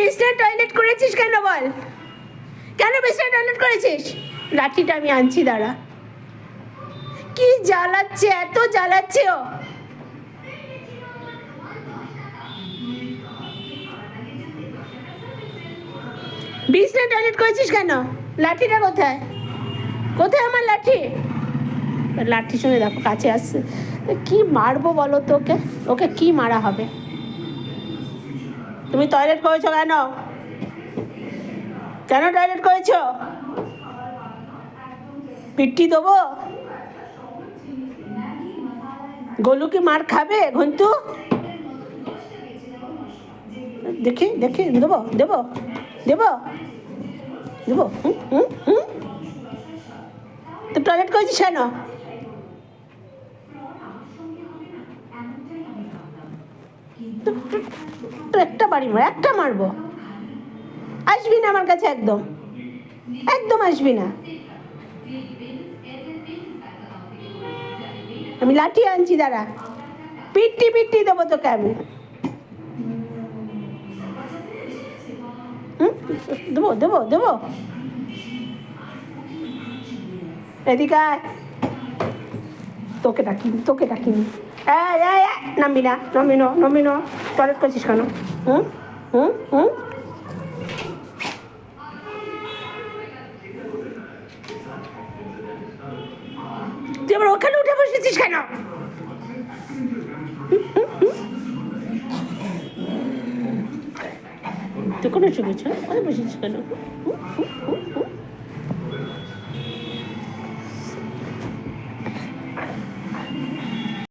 বিছনায় টয়লেট করেছিস কেন বল? কেন বিছনায় টয়লেট করেছিস? লাঠিটা আমি আনছি, দাঁড়া। কি জ্বালাচ্ছে, এত জ্বালাচ্ছে ও। বিছনায় টয়লেট করেছিস কেন? লাঠিটা কোথায়? কোথায় আমার লাঠি? লাঠি শুনে দেখো কাছে আসছে। কি মারবো বলো তো ওকে? ওকে কি মারা হবে? তুমি টয়লেট করেছো কেন? কেন টয়লেট করেছো? পিঠি দেবো? গোলু কি মার খাবে ঘন্টু? দেখি দেখি, দেবো দেবো দেবো দেবো। হুম হুম হুম। তুই টয়লেট করেছিস কেন? তো একটা বাড়ি মার, একটা মারবো। আসবি না আমার কাছে, একদম একদম আসবি না। আমি লাঠি আনছি, দাঁড়া। পিটি পিটি দেবো তোকে আমি। হুম, দেবো দেবো দেবো। এদিকে আয়। তোকে ডাকিনি, তোকে ডাকিনি। নামবি না, নামবি না, নামবি না। টয়লেট করছিস কেন? হুম হুম হুম। তুই আবার ওখানে উঠে বসেছিস কেন? তুই কোনো শুনেছ? ওখানে বসেছিস কেন?